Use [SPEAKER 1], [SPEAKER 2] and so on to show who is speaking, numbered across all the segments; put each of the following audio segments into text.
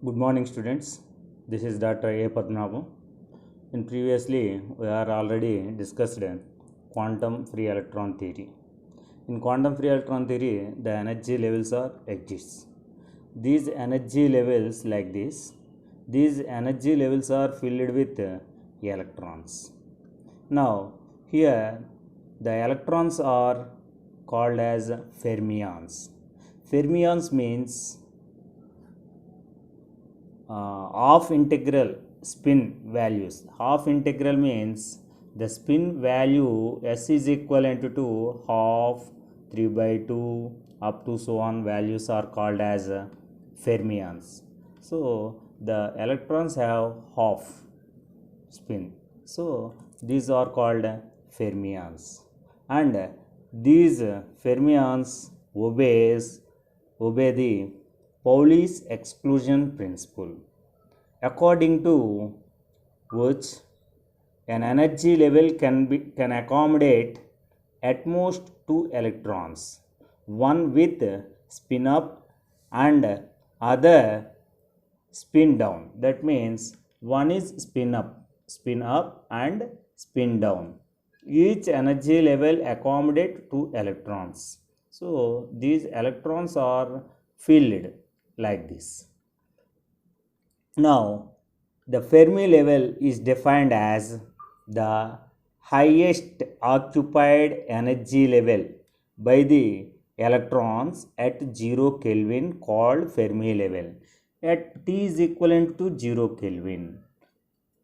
[SPEAKER 1] Good morning, students. This is Dr. A. Padmanabhan. In previously, we are already discussed quantum free electron theory. In quantum free electron theory, the energy levels are exists. These energy levels like this. These energy levels are filled with electrons. Now, here the electrons are called as fermions. Fermions means half integral spin values. Half integral means the spin value s is equivalent to half 3 by 2 up to so on values are called as fermions. So the electrons have half spin, so these are called fermions, and these fermions obey the Pauli's exclusion principle, according to which an energy level can accommodate at most two electrons, one with spin up and other spin down. That means one is spin up and spin down. Each energy level accommodate two electrons, so these electrons are filled like this. Now the Fermi level is defined as the highest occupied energy level by the electrons at 0 Kelvin, called Fermi level. At T is equivalent to 0 Kelvin,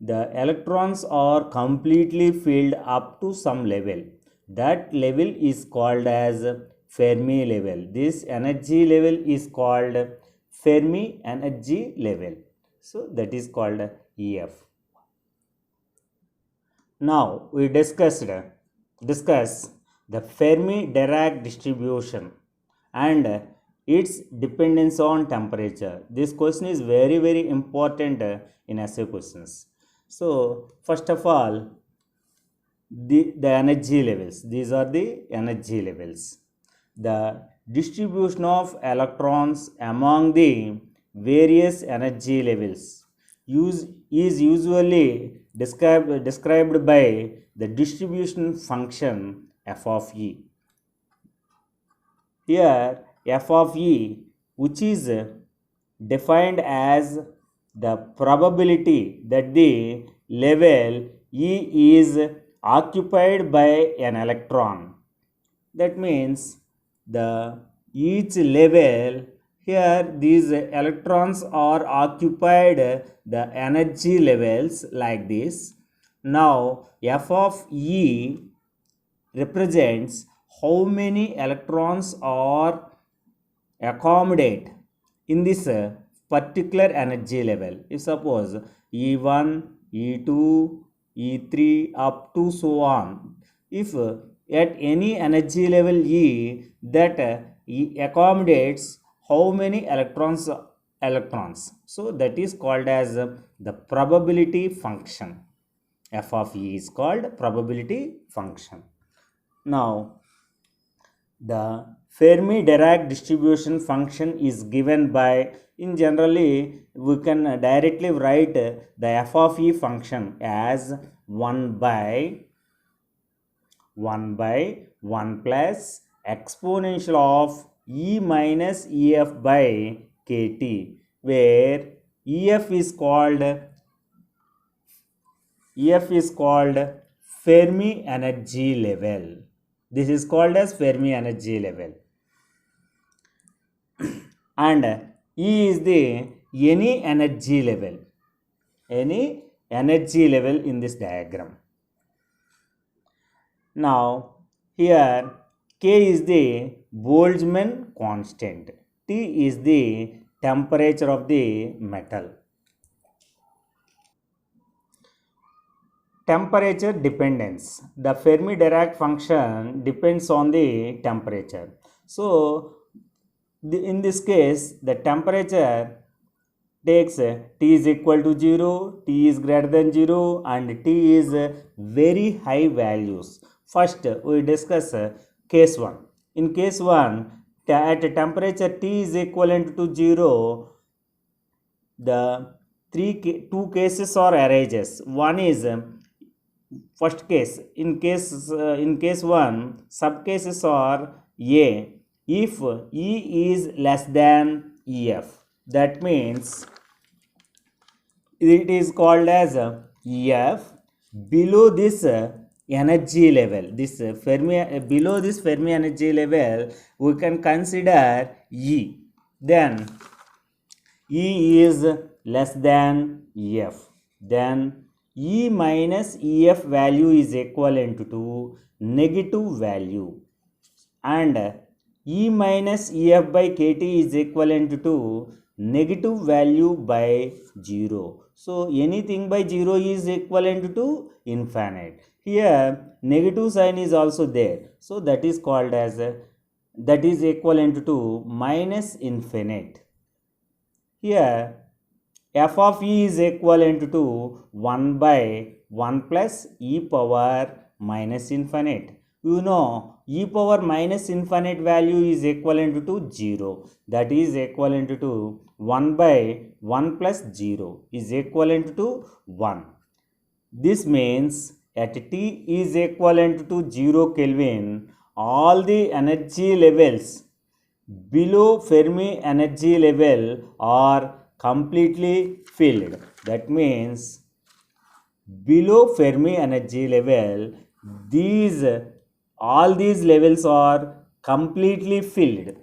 [SPEAKER 1] the electrons are completely filled up to some level. That level is called as Fermi level. This energy level is called Fermi energy level. So that is called EF. Now we discuss the Fermi-Dirac distribution and its dependence on temperature. This question is very important in essay questions. So first of all, the energy levels. These are the energy levels. The distribution of electrons among the various energy levels is usually described by the distribution function f of e. Here f of e, which is defined as the probability that the level E is occupied by an electron. That means the each level, here these electrons are occupied the energy levels like this. Now f of E represents how many electrons are accommodate in this particular energy level. If suppose E1, E2, E3 up to so on, if at any energy level E, that E accommodates how many electrons, so that is called as the probability function. F of E is called probability function. Now the Fermi-Dirac distribution function is given by, in generally we can directly write the f of E function as 1 by 1 plus exponential of E minus EF by KT, where EF is called Fermi energy level. This is called as Fermi energy level. And E is the any energy level in this diagram. Now here K is the Boltzmann constant, T is the temperature of the metal. Temperature dependence. The Fermi-Dirac function depends on the temperature. So in this case, the temperature takes T is equal to 0, T is greater than 0, and T is very high values. First, we discuss case 1. In case 1, at temperature T is equivalent to 0, the two cases are arises. One is first case. In case one, sub cases are A if E is less than EF. That means it is called as EF. Below this energy level, this below this Fermi energy level, we can consider E. Then E is less than EF. Then E minus EF value is equivalent to negative value, and E minus EF by KT is equivalent to negative value by 0. So anything by 0 is equivalent to infinite. Here negative sign is also there. So that is called as that is equivalent to minus infinite. Here f of E is equivalent to 1 by 1 plus e power minus infinite. You know e power minus infinite value is equivalent to 0. That is equivalent to 1 by 1 plus 0 is equivalent to 1. This means at T is equivalent to 0 Kelvin, all the energy levels below Fermi energy level are completely filled. That means below Fermi energy level, all these levels are completely filled.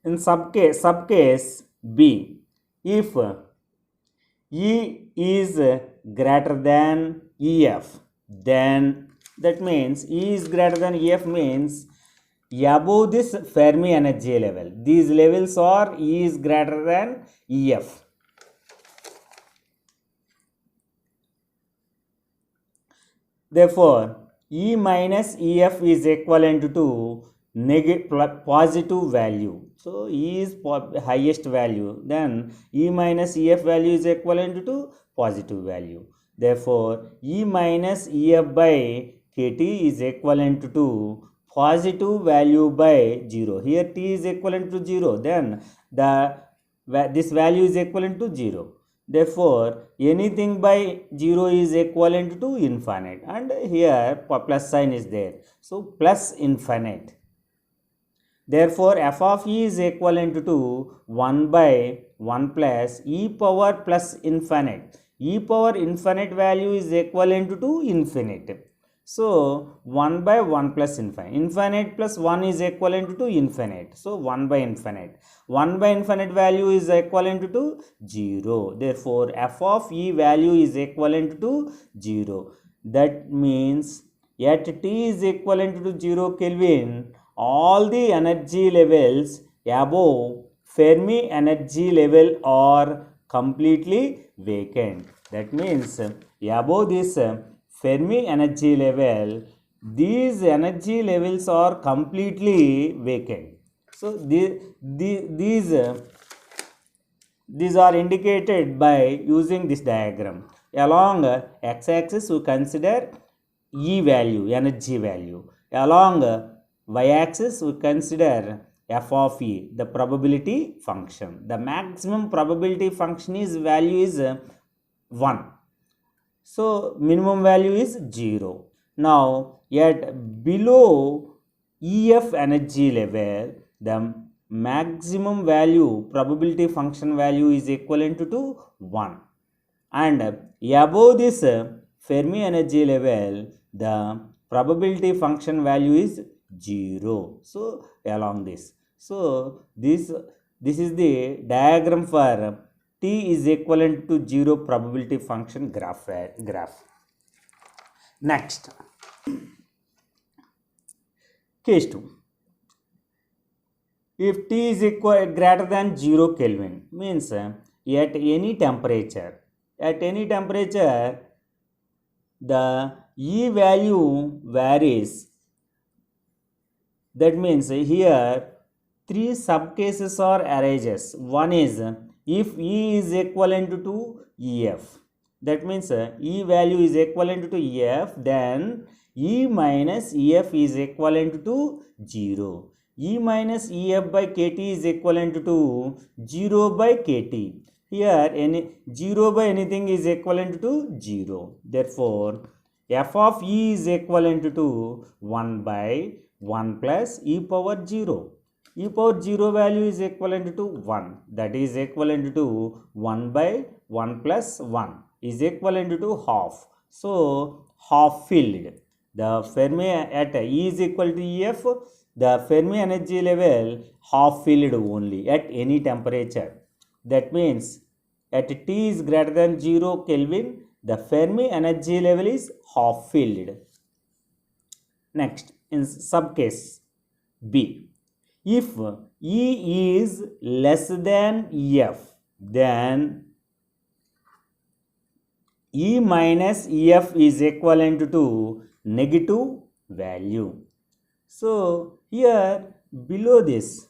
[SPEAKER 1] In subcase B, if E is greater than EF, then that means E is greater than EF means above this Fermi energy level. These levels are E is greater than EF. Therefore, E minus EF is equivalent to positive value. So E is highest value, then E minus EF value is equivalent to positive value. Therefore, E minus EF by KT is equivalent to positive value by 0. Here T is equivalent to 0, then this value is equivalent to 0. Therefore, anything by 0 is equivalent to infinite, and here plus sign is there. So plus infinite. Therefore, f of E is equivalent to 1 by 1 plus e power plus infinite. E power infinite value is equivalent to infinite. So 1 by 1 plus infinite. Infinite plus 1 is equivalent to infinite. So 1 by infinite. 1 by infinite value is equivalent to 0. Therefore, f of E value is equivalent to 0. That means at T is equivalent to 0 Kelvin, all the energy levels above Fermi energy level are completely vacant. That means above this Fermi energy level, these energy levels are completely vacant. So these are indicated by using this diagram. Along x-axis we consider E value, energy value. Along y-axis we consider f of E, the probability function. The maximum probability function is value is 1. So minimum value is 0. Now at below EF energy level, the maximum value probability function value is equivalent to 1. And above this Fermi energy level, the probability function value is 0. So along this. So this is the diagram for T is equivalent to 0 probability function graph. Next, case 2. If T is greater than 0 Kelvin, means at any temperature, the E value varies. That means here 3 subcases are arises. One is if E is equivalent to EF. That means E value is equivalent to EF, then E minus EF is equivalent to 0. E minus EF by KT is equivalent to 0 by KT. Here, 0 by anything is equivalent to 0. Therefore, f of E is equivalent to 1 by 1 plus e power 0. E power 0 value is equivalent to 1. That is equivalent to 1 by 1 plus 1 is equivalent to half. So, half filled. The Fermi at E is equal to EF, the Fermi energy level half filled only at any temperature. That means at T is greater than 0 Kelvin, the Fermi energy level is half filled. Next, in subcase B, if E is less than EF, then E minus EF is equivalent to negative value. So, here below this,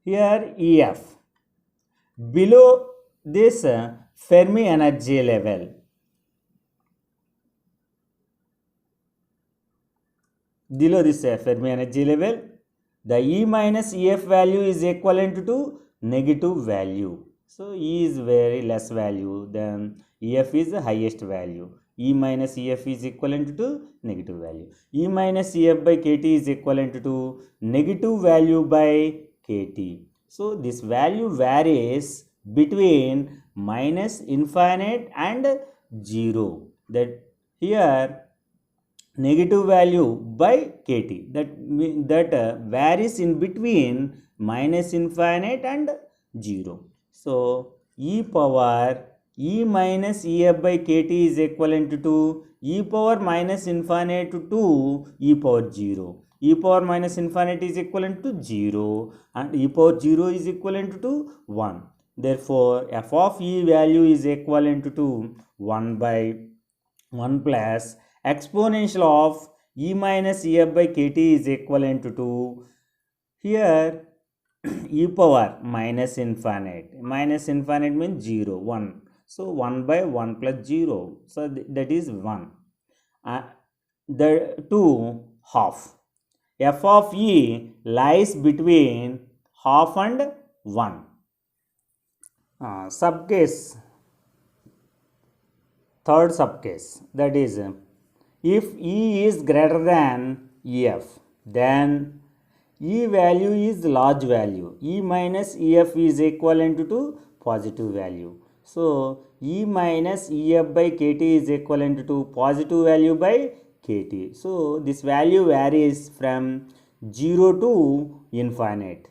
[SPEAKER 1] here EF, below this Fermi energy level, below this Fermi energy level, the E minus EF value is equivalent to negative value. So, E is very less value, then EF is the highest value. E minus EF is equivalent to negative value. E minus EF by KT is equivalent to negative value by KT. So, this value varies between minus infinite and 0. That here negative value by KT, that varies in between minus infinite and 0. So, e power E minus EF by KT is equivalent to e power minus infinite to e power 0. E power minus infinite is equivalent to 0 and e power 0 is equivalent to 1. Therefore, f of E value is equivalent to 1 by 1 plus exponential of E minus EF by KT is equivalent to, here e power minus infinite means 0, 1. So, 1 by 1 plus 0. So, that is 1. The 2 half. F of E lies between half and 1. Subcase, third subcase, that is, if E is greater than EF, then E value is large value. E minus EF is equivalent to positive value. So, E minus EF by KT is equivalent to positive value by KT. So, this value varies from 0 to infinite.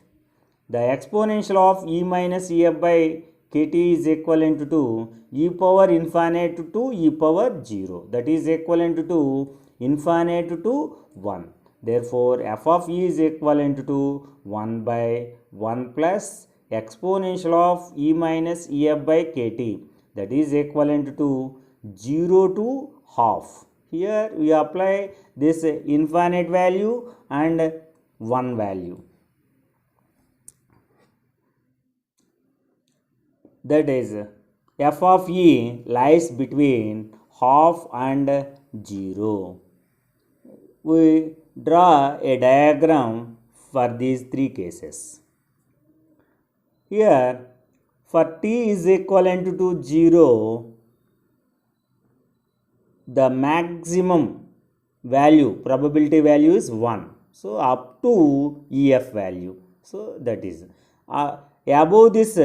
[SPEAKER 1] The exponential of E minus EF by KT is equivalent to e power infinite to e power 0. That is equivalent to infinite to 1. Therefore, f of E is equivalent to 1 by 1 plus exponential of E minus EF by KT, that is equivalent to 0 to half. Here we apply this infinite value and 1 value. That is, f of E lies between half and 0. We draw a diagram for these three cases. Here, for t is equivalent to 0, the maximum value, probability value is 1. So, up to EF value. So, that is above this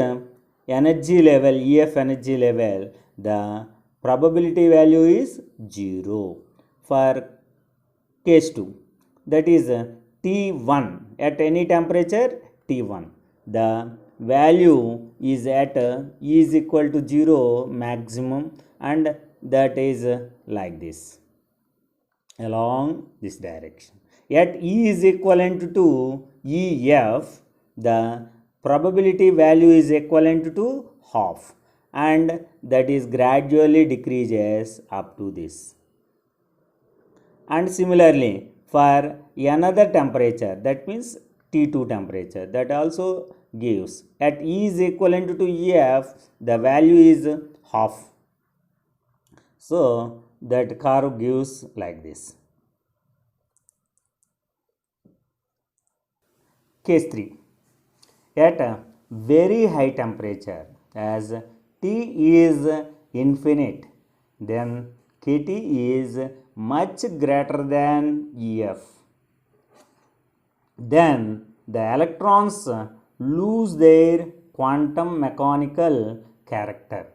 [SPEAKER 1] energy level, EF energy level, the probability value is 0. For case 2, that is T1 at any temperature T1, the value is at E is equal to 0 maximum, and that is like this along this direction. At E is equivalent to EF, the probability value is equivalent to half, and that is gradually decreases up to this. And similarly, for another temperature, that means T2 temperature, that also gives at E is equivalent to EF, the value is half. So that curve gives like this. Case 3. At a very high temperature, as T is infinite, then Kt is much greater than EF. Then the electrons lose their quantum mechanical character,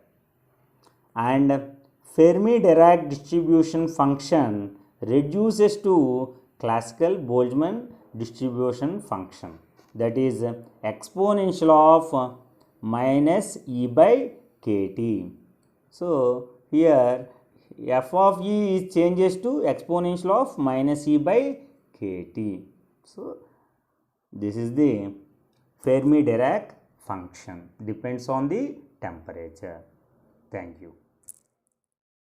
[SPEAKER 1] and Fermi-Dirac distribution function reduces to classical Boltzmann distribution function, that is exponential of minus E by kt. So here f of e is changes to exponential of minus e by kt. So this is the Fermi-Dirac function, depends on the temperature. Thank you.